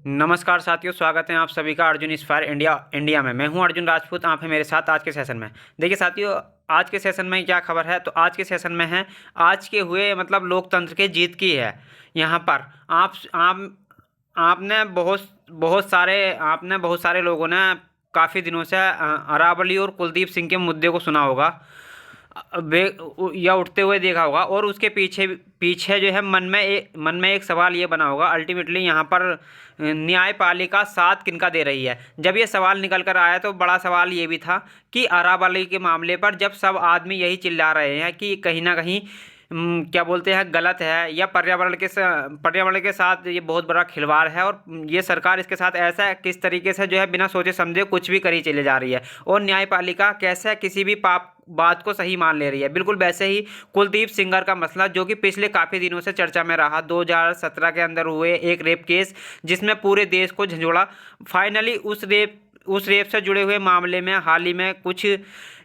नमस्कार साथियों, स्वागत है आप सभी का अर्जुन इंस्पायर इंडिया में। मैं हूं अर्जुन राजपूत, आप हैं मेरे साथ आज के सेशन में। देखिए साथियों, आज के सेशन में क्या खबर है, तो आज के सेशन में है आज के हुए मतलब लोकतंत्र के जीत की है। यहाँ पर आप आपने बहुत सारे लोगों ने काफ़ी दिनों से अरावली और कुलदीप सिंह के मुद्दे को सुना होगा, या उठते हुए देखा होगा, और उसके पीछे पीछे जो है मन में एक सवाल ये बना होगा, अल्टीमेटली यहाँ पर न्यायपालिका साथ किनका दे रही है। जब ये सवाल निकल कर आया तो बड़ा सवाल ये भी था कि अरावली के मामले पर जब सब आदमी यही चिल्ला रहे हैं कि कहीं ना कहीं क्या बोलते हैं, गलत है, या पर्यावरण के साथ ये बहुत बड़ा खिलवाड़ है, और ये सरकार इसके साथ ऐसा किस तरीके से जो है बिना सोचे समझे कुछ भी करी चली जा रही है, और न्यायपालिका कैसे किसी भी पाप बात को सही मान ले रही है। बिल्कुल वैसे ही कुलदीप सिंगर का मसला, जो कि पिछले काफ़ी दिनों से चर्चा में रहा, 2017 के अंदर हुए एक रेप केस जिसमें पूरे देश को झंझोड़ा। फाइनली उस रेप से जुड़े हुए मामले में हाल ही में कुछ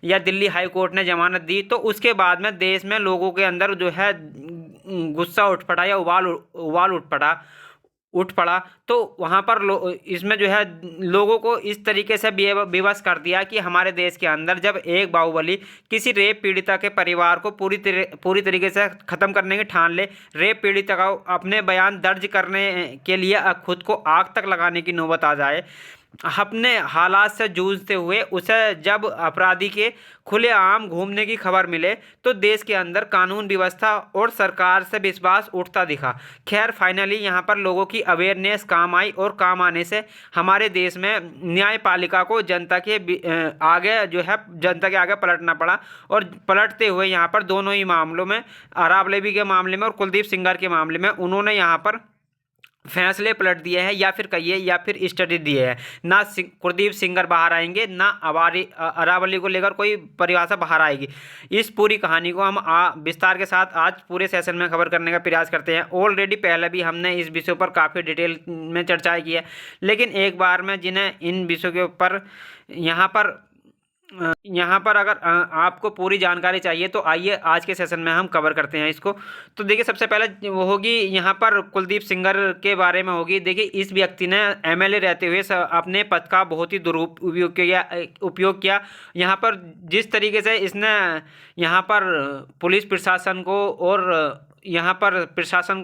या दिल्ली हाई कोर्ट ने जमानत दी, तो उसके बाद में देश में लोगों के अंदर जो है गुस्सा उठ पड़ा, या उबाल उठ पड़ा। तो वहाँ पर इसमें जो है लोगों को इस तरीके से बेबस कर दिया कि हमारे देश के अंदर जब एक बाहुबली किसी रेप पीड़िता के परिवार को पूरी तरीके से ख़त्म करने की ठान ले, रेप पीड़िता को अपने बयान दर्ज करने के लिए खुद को आग तक लगाने की नौबत आ जाए, अपने हालात से जूझते हुए उसे जब अपराधी के खुलेआम घूमने की खबर मिले, तो देश के अंदर कानून व्यवस्था और सरकार से विश्वास उठता दिखा। खैर फाइनली यहाँ पर लोगों की अवेयरनेस काम आई, और काम आने से हमारे देश में न्यायपालिका को जनता के आगे पलटना पड़ा, और पलटते हुए यहाँ पर दोनों ही मामलों में, अरावली के मामले में और कुलदीप सिंगर के मामले में, उन्होंने यहाँ पर फैसले पलट दिए हैं, या फिर कहिए या फिर स्टडी दिए हैं। ना कुलदीप सिंगर बाहर आएंगे, ना अरावली को लेकर कोई परिभाषा बाहर आएगी। इस पूरी कहानी को हम विस्तार के साथ आज पूरे सेशन में कवर करने का प्रयास करते हैं। ऑलरेडी पहले भी हमने इस विषय पर काफ़ी डिटेल में चर्चाएं की है, लेकिन एक बार में जिन्हें इन विषयों के ऊपर यहाँ पर अगर आपको पूरी जानकारी चाहिए, तो आइए आज के सेशन में हम कवर करते हैं इसको। तो देखिए, सबसे पहले वो होगी यहाँ पर कुलदीप सिंगर के बारे में होगी। देखिए, इस व्यक्ति ने एमएलए रहते हुए अपने पद का बहुत ही उपयोग किया। यहाँ पर जिस तरीके से इसने यहाँ पर पुलिस प्रशासन को और यहाँ पर प्रशासन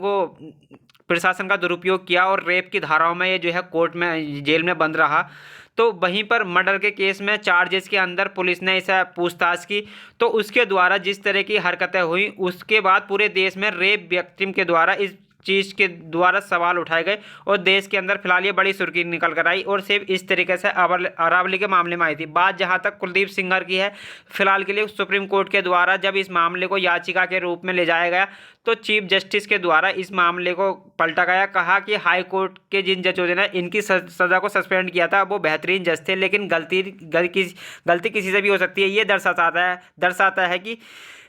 का दुरुपयोग किया, और रेप की धाराओं में ये जो है कोर्ट में जेल में बंद रहा। तो वहीं पर मर्डर के केस में चार्जेस के अंदर पुलिस ने इसे पूछताछ की, तो उसके द्वारा जिस तरह की हरकतें हुई, उसके बाद पूरे देश में रेप विक्टिम के द्वारा इस चीज़ के द्वारा सवाल उठाए गए, और देश के अंदर फिलहाल ये बड़ी सुर्खी निकल कर आई, और सिर्फ इस तरीके से अरावली के मामले में आई थी। बात जहां तक कुलदीप सिंगर की है, फिलहाल के लिए सुप्रीम कोर्ट के द्वारा जब इस मामले को याचिका के रूप में ले जाया गया, तो चीफ जस्टिस के द्वारा इस मामले को पलटा गया। कहा कि हाई कोर्ट के जिन जजों ने इनकी सज़ा को सस्पेंड किया था, वो बेहतरीन जज थे, लेकिन गलती किसी से भी हो सकती है। ये दर्शाता है कि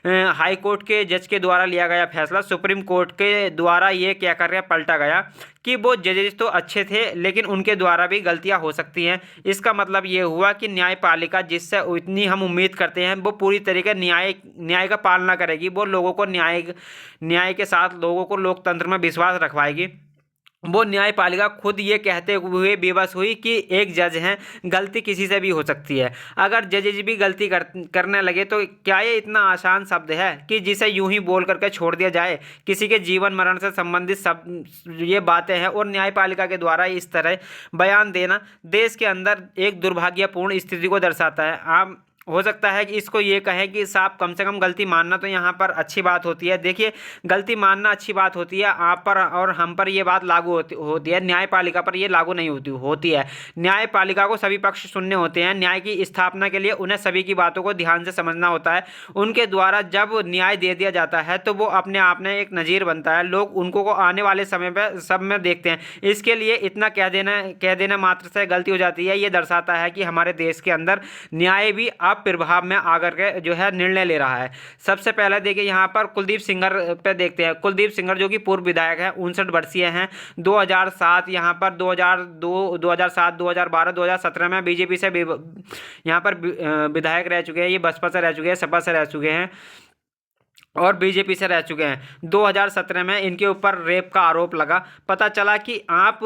हाई कोर्ट के जज के द्वारा लिया गया फैसला सुप्रीम कोर्ट के द्वारा ये क्या कर रहा पलटा गया, कि वो जजेस तो अच्छे थे, लेकिन उनके द्वारा भी गलतियां हो सकती हैं। इसका मतलब ये हुआ कि न्यायपालिका जिससे इतनी हम उम्मीद करते हैं, वो पूरी तरीके न्याय का पालना करेगी, वो लोगों को न्याय के साथ लोगों को लोकतंत्र में विश्वास रखवाएगी। वो न्यायपालिका खुद ये कहते हुए बेबस हुई कि एक जज हैं, गलती किसी से भी हो सकती है। अगर जजेज भी गलती करने लगे, तो क्या ये इतना आसान शब्द है कि जिसे यूं ही बोल करके छोड़ दिया जाए? किसी के जीवन मरण से संबंधित सब ये बातें हैं, और न्यायपालिका के द्वारा इस तरह बयान देना देश के अंदर एक दुर्भाग्यपूर्ण स्थिति को दर्शाता है। आप हो सकता है कि इसको ये कहें कि साहब, कम से कम गलती मानना तो यहाँ पर अच्छी बात होती है। देखिए, गलती मानना अच्छी बात होती है, आप पर और हम पर ये बात लागू होती है, न्यायपालिका पर ये लागू नहीं होती है। न्यायपालिका को सभी पक्ष सुनने होते हैं। न्याय की स्थापना के लिए उन्हें सभी की बातों को ध्यान से समझना होता है। उनके द्वारा जब न्याय दे दिया जाता है, तो वो अपने आप में एक नज़ीर बनता है। लोग उनको को आने वाले समय पर सब में देखते हैं। इसके लिए इतना कह देना मात्र से गलती हो जाती है। ये दर्शाता है कि हमारे देश के अंदर न्याय भी अब प्रभाव में आकर के जो है निर्णय ले रहा है। सबसे पहले देखिए, यहाँ पर कुलदीप सिंगर पे देखते हैं। कुलदीप सिंगर जो कि पूर्व विधायक है, 59 वर्षीय हैं। 2007 यहाँ पर 2007, 2012, 2017 में बीजेपी से यहाँ पर विधायक रह चुके हैं। ये बसपा से रह चुके हैं, सपा से रह चुके हैं। और बीजेपी से रह चुके हैं। 2017 में इनके ऊपर रेप का आरोप लगा। पता चला कि आप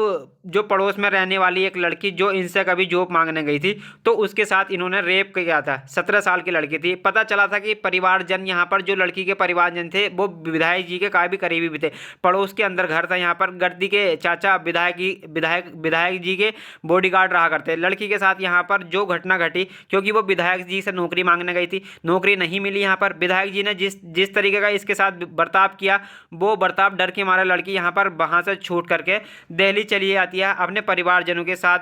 जो पड़ोस में रहने वाली एक लड़की जो इनसे कभी जॉब मांगने गई थी, तो उसके साथ इन्होंने रेप किया था। 17 साल की लड़की थी। पता चला था कि परिवारजन, यहाँ पर जो लड़की के परिवारजन थे वो विधायक जी के काफ़ी करीबी भी थे। पड़ोस के अंदर घर था। यहाँ पर गद्दी के चाचा विधायक जी के बॉडीगार्ड रहा करते। लड़की के साथ यहाँ पर जो घटना घटी, क्योंकि वो विधायक जी से नौकरी मांगने गई थी, नौकरी नहीं मिली। यहाँ पर विधायक जी ने जिस तरीके का इसके साथ बर्ताव किया, वो बर्ताव डर के मारे लड़की यहाँ पर वहाँ से छूट करके दिल्ली चली जाती है। अपने परिवारजनों के साथ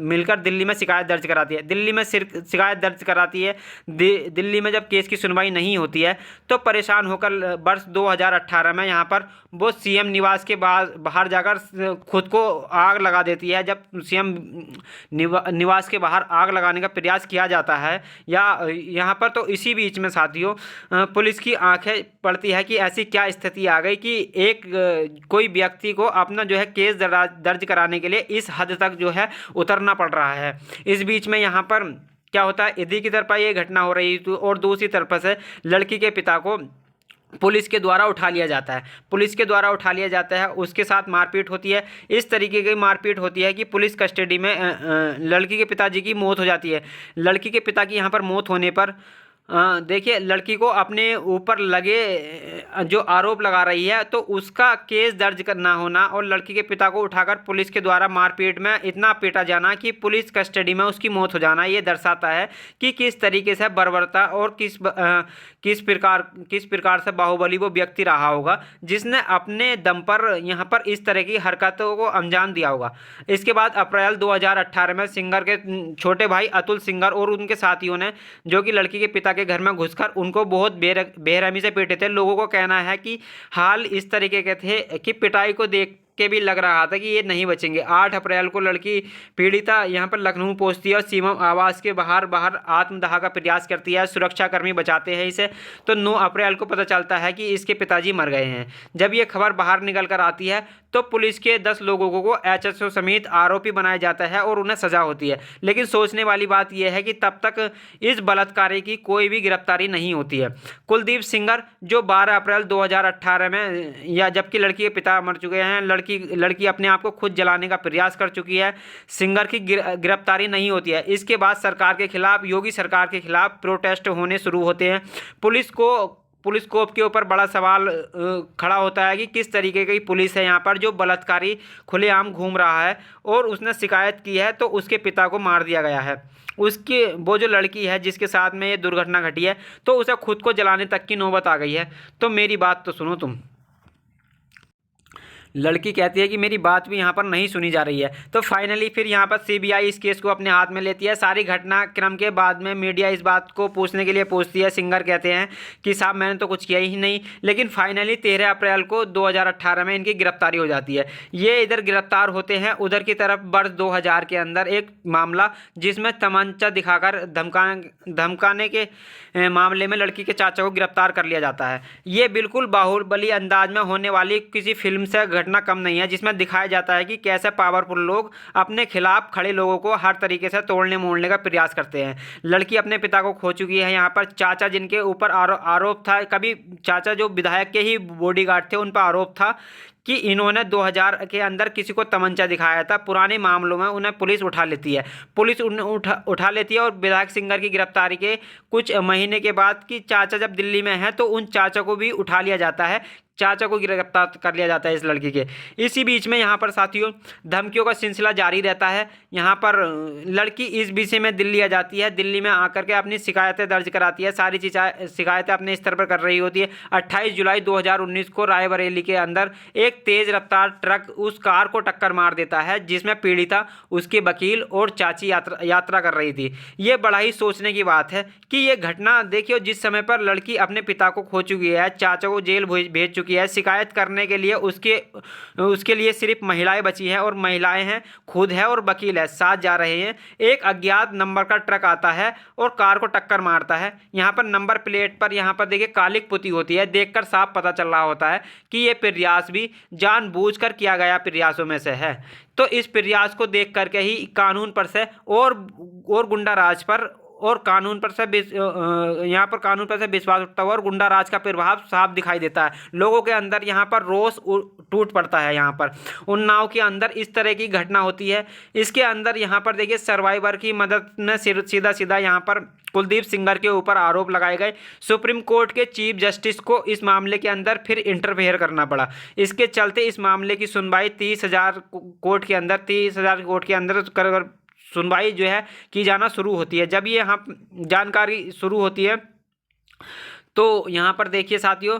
मिलकर दिल्ली में शिकायत दर्ज कराती है। दिल्ली में शिकायत दर्ज कराती है। दिल्ली में जब केस की सुनवाई नहीं होती है तो परेशान होकर वर्ष 2018 में यहाँ पर वो सीएम निवास के बाहर जाकर खुद को आग लगा देती है। जब सीएम निवास के बाहर आग लगाने का प्रयास किया जाता है या यहाँ पर, तो इसी बीच में साथियों पुलिस की आंखें पड़ती है कि ऐसी क्या स्थिति आ गई कि एक कोई व्यक्ति को अपना जो है केस दर्ज कराने के लिए इस हद तक जो है उतरना पड़ रहा है। इस बीच में यहाँ पर क्या होता है, यदि की तरफ ये घटना हो रही तो, और दूसरी तरफ से लड़की के पिता को पुलिस के द्वारा उठा लिया जाता है। पुलिस के द्वारा उठा लिया जाता है, उसके साथ मारपीट होती है। इस तरीके की मारपीट होती है कि पुलिस कस्टडी में लड़की के पिताजी की मौत हो जाती है। लड़की के पिता की यहाँ पर मौत होने पर देखिए, लड़की को अपने ऊपर लगे जो आरोप लगा रही है तो उसका केस दर्ज करना होना और लड़की के पिता को उठाकर पुलिस के द्वारा मारपीट में इतना पीटा जाना कि पुलिस कस्टडी में उसकी मौत हो जाना, ये दर्शाता है कि किस तरीके से बर्बरता और किस प्रकार से बाहुबली वो व्यक्ति रहा होगा जिसने अपने दम पर यहाँ पर इस तरह की हरकतों को अंजाम दिया होगा। इसके बाद अप्रैल 2018 में सिंगर के छोटे भाई अतुल सिंगर और उनके साथियों ने, जो कि लड़की के पिता के घर में घुसकर उनको बहुत बेरहमी से पीटे थे। लोगों को कहना है कि हाल इस तरीके के थे कि पिटाई को देख के भी लग रहा था कि ये नहीं बचेंगे। 8 अप्रैल को लड़की पीड़िता यहाँ पर लखनऊ पहुंचती है और सीमम आवास के बाहर आत्मदाह का प्रयास करती है। सुरक्षाकर्मी बचाते हैं इसे। तो 9 अप्रैल को पता चलता है कि इसके पिताजी मर गए हैं। जब ये खबर बाहर निकल कर आती है तो पुलिस के 10 लोगों को एचएसओ समेत आरोपी बनाया जाता है और उन्हें सजा होती है। लेकिन सोचने वाली बात यह है कि तब तक इस बलात्कारी की कोई भी गिरफ्तारी नहीं होती है। कुलदीप सिंगर जो 12 अप्रैल 2018 में, या जबकि लड़की के पिता मर चुके हैं, लड़की अपने आप को खुद जलाने का प्रयास कर चुकी है, सिंगर की गिरफ्तारी नहीं होती है। इसके बाद सरकार के खिलाफ, योगी सरकार के खिलाफ प्रोटेस्ट होने शुरू होते हैं। पुलिस कोप के ऊपर बड़ा सवाल खड़ा होता है कि किस तरीके की पुलिस है यहाँ पर, जो बलात्कारी खुलेआम घूम रहा है और उसने शिकायत की है तो उसके पिता को मार दिया गया है। उसकी वो जो लड़की है जिसके साथ में ये दुर्घटना घटी है तो उसे खुद को जलाने तक की नौबत आ गई है। तो मेरी बात तो सुनो तुम। लड़की कहती है कि मेरी बात भी यहाँ पर नहीं सुनी जा रही है। तो फाइनली फिर यहाँ पर सीबीआई इस केस को अपने हाथ में लेती है। सारी घटनाक्रम के बाद में मीडिया इस बात को पूछने के लिए पूछती है। सिंगर कहते हैं कि साहब मैंने तो कुछ किया ही नहीं। लेकिन फाइनली 13 अप्रैल को 2018 में इनकी गिरफ्तारी हो जाती है। ये इधर गिरफ्तार होते हैं। उधर की तरफ वर्ष 2000 के अंदर एक मामला जिसमें तमंचा दिखाकर धमकाने के मामले में लड़की के चाचा को गिरफ्तार कर लिया जाता है। ये बिल्कुल बाहुबली अंदाज में होने वाली किसी फिल्म से घटना कम नहीं है, जिसमें दिखाया जाता है कि कैसे पावरफुल लोग अपने खिलाफ खड़े लोगों को हर तरीके से तोड़ने मोड़ने का प्रयास करते हैं। लड़की अपने पिता को खो चुकी है। यहाँ पर चाचा जिनके ऊपर आरोप था, कभी चाचा जो विधायक के ही बॉडीगार्ड थे, उन पर आरोप था कि इन्होंने 2000 के अंदर किसी को तमंचा दिखाया था। पुराने मामलों में उन्हें पुलिस उठा लेती है। पुलिस उन्हें उठा लेती है और विधायक सिंगर की गिरफ्तारी के कुछ महीने के बाद कि चाचा जब दिल्ली में है तो उन चाचा को भी उठा लिया जाता है। चाचा को गिरफ्तार कर लिया जाता है इस लड़की के। इसी बीच में यहाँ पर साथियों धमकियों का सिलसिला जारी रहता है। यहाँ पर लड़की इस विषय में दिल्ली आ जाती है। दिल्ली में आकर के अपनी शिकायतें दर्ज कराती है। सारी शिकायतें अपने स्तर पर कर रही होती है। 28 जुलाई 2019 को रायबरेली के अंदर एक तेज रफ्तार ट्रक उस कार को टक्कर मार देता है जिसमें पीड़िता, उसके वकील और चाची यात्रा कर रही थी। ये बड़ा ही सोचने की बात है कि ये घटना देखिए, जिस समय पर लड़की अपने पिता को खो चुकी है, चाचा को जेल भेज चुकी है, शिकायत करने के लिए उसके लिए सिर्फ महिलाएं बची हैं और महिलाएं हैं, खुद है और वकील है, साथ जा रहे हैं। एक अज्ञात नंबर का ट्रक आता है और कार को टक्कर मारता है। यहाँ पर नंबर प्लेट पर यहाँ पर देखिए कालिक पुती होती है। देखकर साफ पता चल रहा होता है कि ये प्रयास भी जानबूझकर किया गया प्रयासों में से है। तो इस प्रयास को देख करके ही कानून पर से और गुंडा राज पर और कानून पर से यहाँ पर कानून पर से विश्वास उठता हुआ और गुंडा राज का प्रभाव साफ दिखाई देता है। लोगों के अंदर यहाँ पर रोष टूट पड़ता है। यहाँ पर उन्नाव के अंदर इस तरह की घटना होती है। इसके अंदर यहाँ पर देखिए सर्वाइवर की मदद ने सीधा सीधा यहाँ पर कुलदीप सेंगर के ऊपर आरोप लगाए गए। सुप्रीम कोर्ट के चीफ जस्टिस को इस मामले के अंदर फिर इंटरफेयर करना पड़ा। इसके चलते इस मामले की सुनवाई 30,000 कोर्ट के अंदर 30,000 कोर्ट के अंदर कर सुनवाई जो है की जाना शुरू होती है। जब ये यहाँ जानकारी शुरू होती है तो यहाँ पर देखिए साथियों,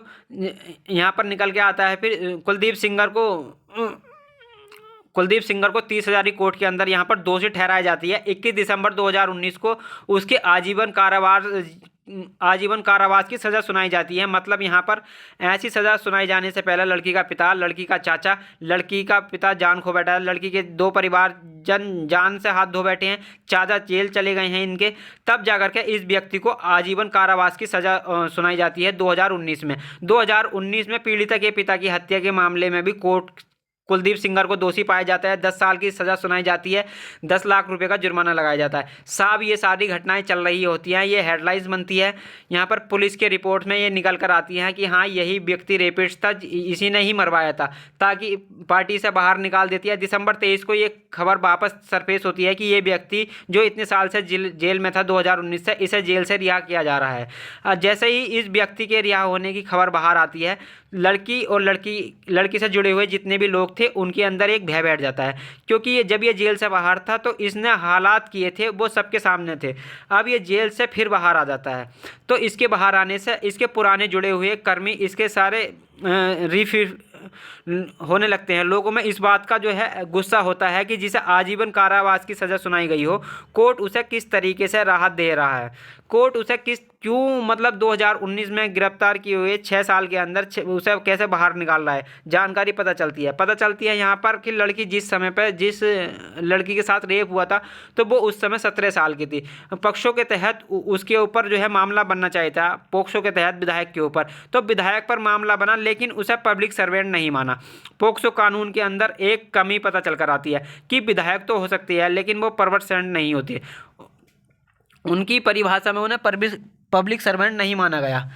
यहाँ पर निकल के आता है फिर कुलदीप सेंगर को 30,000 कोर्ट के अंदर यहाँ पर दोषी ठहराई जाती है। 21 दिसंबर 2019 को उसके आजीवन कारावास की सज़ा सुनाई जाती है। मतलब यहाँ पर ऐसी सज़ा सुनाई जाने से पहले लड़की का पिता, लड़की का चाचा, लड़की का पिता जान खो बैठा है, लड़की के 2 परिवार जान से हाथ धो बैठे हैं, चाचा जेल चले गए हैं इनके, तब जाकर के इस व्यक्ति को आजीवन कारावास की सज़ा सुनाई जाती है 2019 में। 2019 में पीड़िता के पिता की हत्या के मामले में भी कोर्ट कुलदीप सेंगर को दोषी पाया जाता है। 10 साल की सज़ा सुनाई जाती है, 10 लाख रुपए का जुर्माना लगाया जाता है। साहब ये सारी घटनाएं चल रही होती हैं, ये हेडलाइंस बनती है। यहाँ पर पुलिस के रिपोर्ट में ये निकल कर आती हैं कि हाँ यही व्यक्ति रेपिस्ट था, इसी ने ही मरवाया था, ताकि पार्टी से बाहर निकाल देती है। दिसंबर 23 को ये खबर वापस सरफेस होती है कि ये व्यक्ति जो इतने साल से जेल में था 2019 से, इसे जेल से रिहा किया जा रहा है। जैसे ही इस व्यक्ति के रिहा होने की खबर बाहर आती है, लड़की और लड़की से जुड़े हुए जितने भी लोग थे उनके अंदर एक भय बैठ जाता है, क्योंकि जब ये जेल से बाहर था तो इसने हालात किए थे वो सबके सामने थे। अब ये जेल से फिर बाहर आ जाता है तो इसके बाहर आने से इसके पुराने जुड़े हुए कर्मी इसके सारे रिफिल होने लगते हैं। लोगों में इस बात का जो है गुस्सा होता है कि जिसे आजीवन कारावास की सज़ा सुनाई गई हो, कोर्ट उसे किस तरीके से राहत दे रहा है, कोर्ट उसे क्यों मतलब 2019 में गिरफ्तार किए हुए 6 साल के अंदर उसे कैसे बाहर निकाल रहा है। जानकारी पता चलती है यहाँ पर कि लड़की जिस समय पर जिस लड़की के साथ रेप हुआ था तो वो उस समय 17 साल की थी। पक्षों के तहत उसके ऊपर जो है मामला बनना चाहिए था, पोक्सो के तहत विधायक के ऊपर, तो विधायक पर मामला बना लेकिन उसे पब्लिक सर्वेंट नहीं माना। पोक्सो कानून के अंदर एक कमी पता चल कर आती है कि विधायक तो हो सकती है लेकिन वो परवट सर्वेंट नहीं होती। उनकी परिभाषा में उन्हें पब्लिक सर्वेंट नहीं माना गया।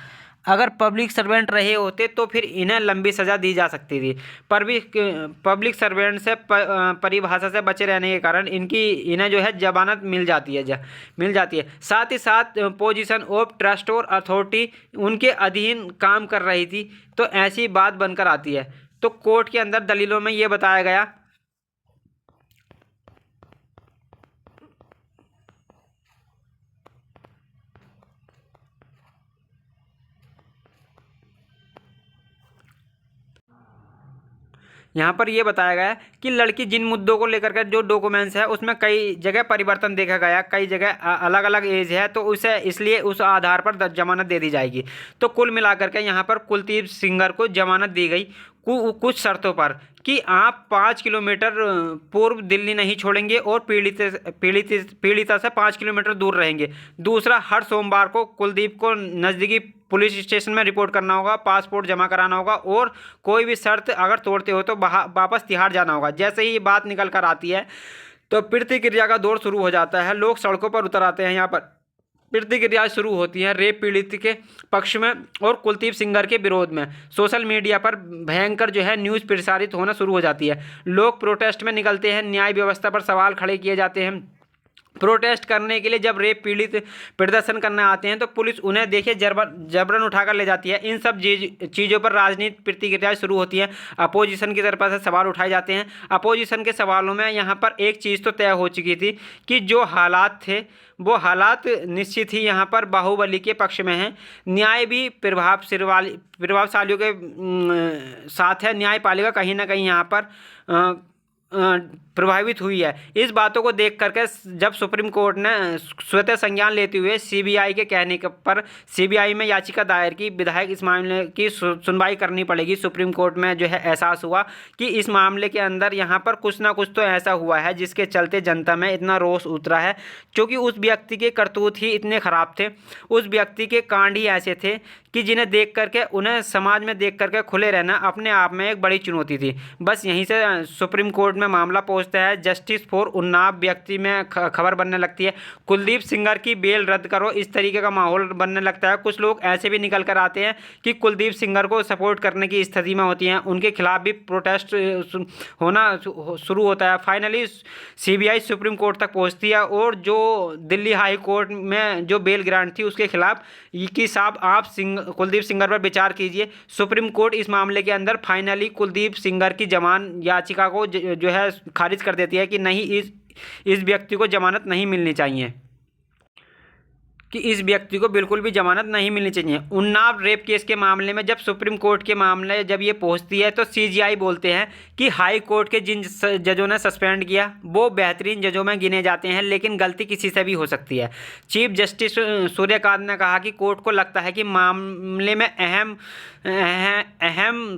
अगर पब्लिक सर्वेंट रहे होते तो फिर इन्हें लंबी सज़ा दी जा सकती थी। पब्लिक सर्वेंट से परिभाषा से बचे रहने के कारण इन्हें जो है जमानत मिल जाती है। साथ ही साथ पोजीशन ऑफ ट्रस्ट और अथॉरिटी उनके अधीन काम कर रही थी, तो ऐसी बात बनकर आती है। तो कोर्ट के अंदर दलीलों में ये बताया गया यहाँ पर यह बताया गया कि लड़की जिन मुद्दों को लेकर के जो डॉक्यूमेंट्स है उसमें कई जगह परिवर्तन देखा गया, कई जगह अलग अलग एज है, तो उसे इसलिए उस आधार पर जमानत दे दी जाएगी। तो कुल मिलाकर के यहाँ पर कुलदीप सेंगर को जमानत दी गई कुछ शर्तों पर कि आप 5 किलोमीटर पूर्व दिल्ली नहीं छोड़ेंगे और पीड़िता से 5 किलोमीटर दूर रहेंगे। दूसरा, हर सोमवार को कुलदीप को नज़दीकी पुलिस स्टेशन में रिपोर्ट करना होगा, पासपोर्ट जमा कराना होगा और कोई भी शर्त अगर तोड़ते हो तो वापस तिहाड़ जाना होगा। जैसे ही ये बात निकल कर आती है तो प्रतिक्रिया का दौर शुरू हो जाता है। लोग सड़कों पर उतर आते हैं। यहाँ पर प्रतिक्रिया शुरू होती है रेप पीड़ित के पक्ष में और कुलदीप सेंगर के विरोध में। सोशल मीडिया पर भयंकर जो है न्यूज़ प्रसारित होना शुरू हो जाती है। लोग प्रोटेस्ट में निकलते हैं, न्याय व्यवस्था पर सवाल खड़े किए जाते हैं। प्रोटेस्ट करने के लिए जब रेप पीड़ित प्रदर्शन करने आते हैं तो पुलिस उन्हें देखिए जबरन उठाकर ले जाती है। इन सब चीज़ों पर राजनीतिक प्रतिक्रियाएं शुरू होती हैं। अपोजिशन की तरफ से सवाल उठाए जाते हैं। अपोजिशन के सवालों में यहाँ पर एक चीज़ तो तय हो चुकी थी कि जो हालात थे वो हालात निश्चित ही यहाँ पर बाहुबली के पक्ष में हैं। न्याय भी प्रभावशालियों के साथ है। न्यायपालिका कहीं ना कहीं यहाँ पर प्रभावित हुई है। इस बातों को देख करके जब सुप्रीम कोर्ट ने स्वतः संज्ञान लेते हुए सीबीआई के कहने पर सीबीआई में याचिका दायर की, विधायक इस मामले की सुनवाई करनी पड़ेगी। सुप्रीम कोर्ट में जो है एहसास हुआ कि इस मामले के अंदर यहाँ पर कुछ ना कुछ तो ऐसा हुआ है जिसके चलते जनता में इतना रोष उतरा है, क्योंकि उस व्यक्ति के करतूत ही इतने ख़राब थे, उस व्यक्ति के कांड ही ऐसे थे कि जिन्हें देख करके उन्हें समाज में देख करके खुले रहना अपने आप में एक बड़ी चुनौती थी। बस यहीं से सुप्रीम कोर्ट कोर्ट में मामला पहुंचता है। जस्टिस फॉर उन्नाव व्यक्ति में खबर बनने लगती है, कुलदीप सेंगर की बेल रद्द करो, इस तरीके का माहौल बनने लगता है। कुछ लोग ऐसे भी निकल कर आते हैं कि कुलदीप सेंगर को सपोर्ट करने की स्थिति में होती हैं, उनके खिलाफ भी प्रोटेस्ट होना शुरू होता है। फाइनली सीबीआई सुप्रीम कोर्ट तक पहुंचती है और जो दिल्ली हाई कोर्ट में जो बेल ग्रांट थी उसके खिलाफ कि साहब आप कुलदीप सेंगर पर विचार कीजिए। सुप्रीम कोर्ट इस मामले के अंदर फाइनली कुलदीप सेंगर की जमान याचिका को जो है खारिज कर देती है कि नहीं, इस व्यक्ति को जमानत नहीं मिलनी चाहिए, कि इस व्यक्ति को बिल्कुल भी जमानत नहीं मिलनी चाहिए। उन्नाव रेप केस के मामले में जब सुप्रीम कोर्ट के मामले जब ये पहुंचती है तो सीजीआई बोलते हैं कि हाई कोर्ट के जिन जजों ने सस्पेंड किया वो बेहतरीन जजों में गिने जाते हैं, लेकिन गलती किसी से भी हो सकती है। चीफ जस्टिस सूर्यकांत ने कहा कि कोर्ट को लगता है कि मामले में अहम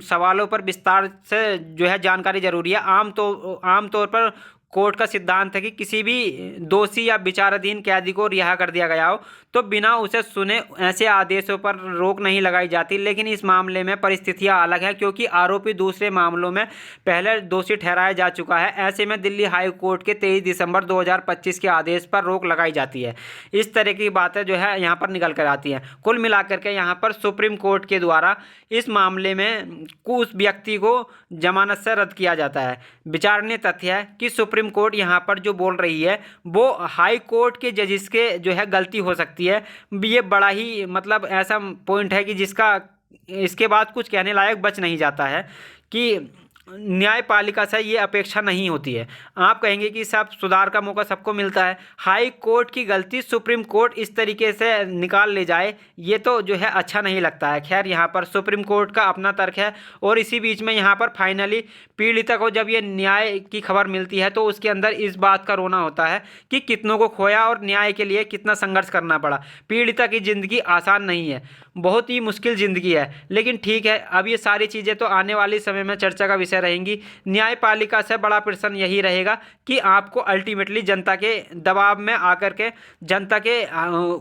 सवालों पर विस्तार से जो है जानकारी जरूरी है। आमतौर पर कोर्ट का सिद्धांत है कि किसी भी दोषी या विचाराधीन कैदी को रिहा कर दिया गया हो तो बिना उसे सुने ऐसे आदेशों पर रोक नहीं लगाई जाती, लेकिन इस मामले में परिस्थितियां अलग हैं क्योंकि आरोपी दूसरे मामलों में पहले दोषी ठहराया जा चुका है। ऐसे में दिल्ली हाई कोर्ट के 23 दिसंबर 2025 के आदेश पर रोक लगाई जाती है। इस तरह की बातें जो है यहाँ पर निकल कर आती हैं। कुल मिलाकर के यहाँ पर सुप्रीम कोर्ट के द्वारा इस मामले में उस व्यक्ति को जमानत से रद्द किया जाता है। विचारणीय तथ्य है कि सुप्रीम कोर्ट यहाँ पर जो बोल रही है वो हाई कोर्ट के जजिस के जो है गलती हो सकती है। ये बड़ा ही मतलब ऐसा पॉइंट है कि जिसका इसके बाद कुछ कहने लायक बच नहीं जाता है कि न्यायपालिका से ये अपेक्षा नहीं होती है। आप कहेंगे कि सब सुधार का मौका सबको मिलता है, हाई कोर्ट की गलती सुप्रीम कोर्ट इस तरीके से निकाल ले जाए, ये तो जो है अच्छा नहीं लगता है। खैर यहाँ पर सुप्रीम कोर्ट का अपना तर्क है और इसी बीच में यहाँ पर फाइनली पीड़िता को जब ये न्याय की खबर मिलती है तो उसके अंदर इस बात का रोना होता है कि कितनों को खोया और न्याय के लिए कितना संघर्ष करना पड़ा। पीड़िता की ज़िंदगी आसान नहीं है, बहुत ही मुश्किल ज़िंदगी है, लेकिन ठीक है अब ये सारी चीज़ें तो आने वाले समय में चर्चा का विषय रहेंगी। न्यायपालिका से बड़ा प्रश्न यही रहेगा कि आपको अल्टीमेटली जनता के दबाव में आकर के जनता के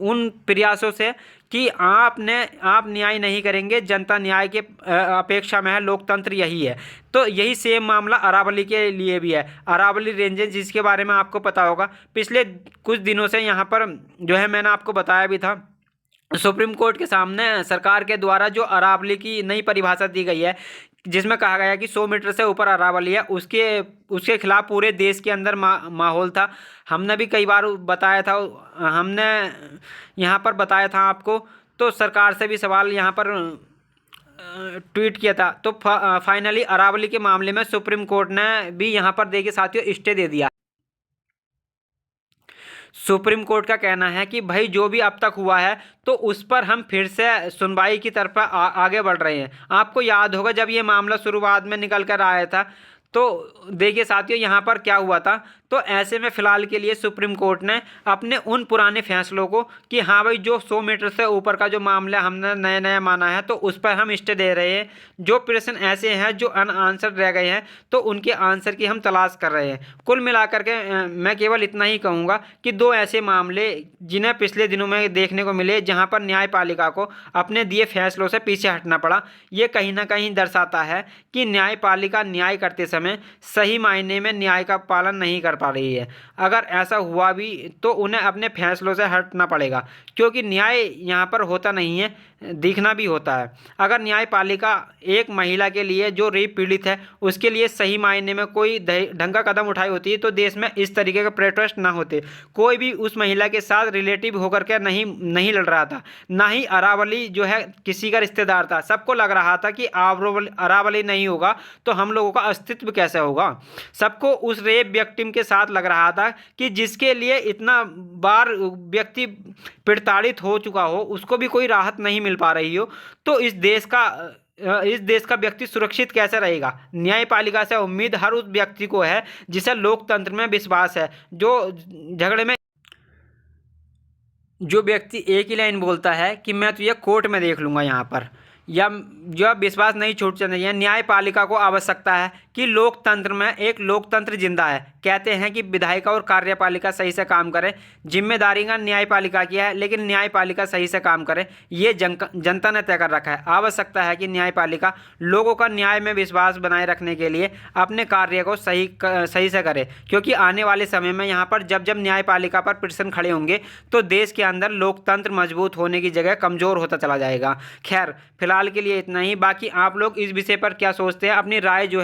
उन प्रयासों से कि आप न्याय नहीं करेंगे, जनता न्याय के अपेक्षा में है, लोकतंत्र यही है। तो यही सेम मामला अरावली के लिए भी है। अरावली रेंजेस जिसके बारे में आपको पता होगा, पिछले कुछ दिनों से यहाँ पर जो है मैंने आपको बताया भी था, सुप्रीम कोर्ट के सामने सरकार के द्वारा जो अरावली की नई परिभाषा दी गई है जिसमें कहा गया है कि 100 मीटर से ऊपर अरावली है, उसके खिलाफ पूरे देश के अंदर माहौल था। हमने भी कई बार बताया था, हमने यहाँ पर बताया था आपको, तो सरकार से भी सवाल यहाँ पर ट्वीट किया था। तो फाइनली अरावली के मामले में सुप्रीम कोर्ट ने भी यहाँ पर देखिए साथियों स्टे दे दिया। सुप्रीम कोर्ट का कहना है कि भाई जो भी अब तक हुआ है तो उस पर हम फिर से सुनवाई की तरफ आगे बढ़ रहे हैं। आपको याद होगा जब ये मामला शुरुआत में निकल कर आया था तो देखिए साथियों यहाँ पर क्या हुआ था। तो ऐसे में फ़िलहाल के लिए सुप्रीम कोर्ट ने अपने उन पुराने फैसलों को कि हाँ भाई जो 100 मीटर से ऊपर का जो मामला हमने नया माना है तो उस पर हम स्टे दे रहे हैं। जो प्रश्न ऐसे हैं जो अनआंसर्ड रह गए हैं तो उनके आंसर की हम तलाश कर रहे हैं। कुल मिलाकर के मैं केवल इतना ही कहूँगा कि दो ऐसे मामले जिन्हें पिछले दिनों में देखने को मिले जहाँ पर न्यायपालिका को अपने दिए फैसलों से पीछे हटना पड़ा, ये कहीं ना कहीं दर्शाता है कि न्यायपालिका न्याय करते समय सही मायने में न्याय का पालन नहीं कर पा रही है। अगर ऐसा हुआ भी तो उन्हें अपने फैसलों से हटना पड़ेगा, क्योंकि न्याय यहाँ पर होता नहीं है, दिखना भी होता है। अगर न्यायपालिका एक महिला के लिए जो रेप पीड़ित है उसके लिए सही मायने में कोई ढंग का कदम उठाई होती है तो देश में इस तरीके के प्रोटेस्ट ना होते। कोई भी उस महिला के साथ रिलेटिव होकर के नहीं लड़ रहा था, ना ही अरावली जो है किसी का रिश्तेदार था। सबको लग रहा था कि अरावली नहीं होगा तो हम लोगों का अस्तित्व कैसे होगा। सबको उस रेप विक्टिम के साथ लग रहा था कि जिसके लिए इतना बार व्यक्ति प्रताड़ित हो चुका हो उसको भी कोई राहत नहीं मिल पा रही हो, तो इस देश का व्यक्ति सुरक्षित कैसे रहेगा। न्यायपालिका से उम्मीद हर उस व्यक्ति को है जिसे लोकतंत्र में विश्वास है, जो झगड़े में जो व्यक्ति एक ही लाइन बोलता है कि मैं तो ये कोर्ट में देख लूँगा यहाँ पर, या जो विश्वास नहीं छूट चाहिए। न्यायपालिका को आवश्यकता है कि लोकतंत्र में एक लोकतंत्र जिंदा है। कहते हैं कि विधायिका और कार्यपालिका सही से काम करें, जिम्मेदारियां न्यायपालिका की है लेकिन न्यायपालिका सही से काम करे, ये जनता ने तय कर रखा है। आवश्यकता है कि न्यायपालिका लोगों का न्याय में विश्वास बनाए रखने के लिए अपने कार्य को सही से करे, क्योंकि आने वाले समय में यहाँ पर जब जब न्यायपालिका पर प्रश्न खड़े होंगे तो देश के अंदर लोकतंत्र मजबूत होने की जगह कमज़ोर होता चला जाएगा। खैर, फिलहाल के लिए इतना ही। बाकी आप लोग इस विषय पर क्या सोचते हैं, अपनी राय जो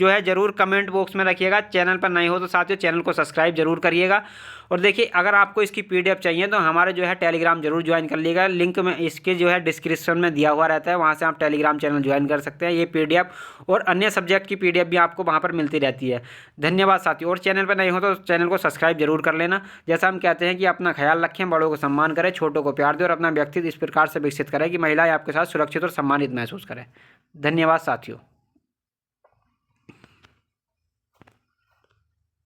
है ज़रूर कमेंट बॉक्स में रखिएगा। चैनल पर नए हो तो साथियों चैनल को सब्सक्राइब जरूर करिएगा। और देखिए, अगर आपको इसकी पीडीएफ चाहिए तो हमारे जो है टेलीग्राम जरूर ज्वाइन कर लीजिएगा। लिंक में इसके जो है डिस्क्रिप्शन में दिया हुआ रहता है, वहाँ से आप टेलीग्राम चैनल ज्वाइन कर सकते हैं। ये पीडीएफ और अन्य सब्जेक्ट की पीडीएफ भी आपको वहाँ पर मिलती रहती है। धन्यवाद साथियों। और चैनल पर नए हो तो चैनल को सब्सक्राइब जरूर कर लेना। जैसा हम कहते हैं कि अपना ख्याल रखें, बड़ों को सम्मान करें, छोटों को प्यार दें और अपना व्यक्तित्व इस प्रकार से विकसित करें कि महिलाएं आपके साथ सुरक्षित और सम्मानित महसूस करें। धन्यवाद साथियों।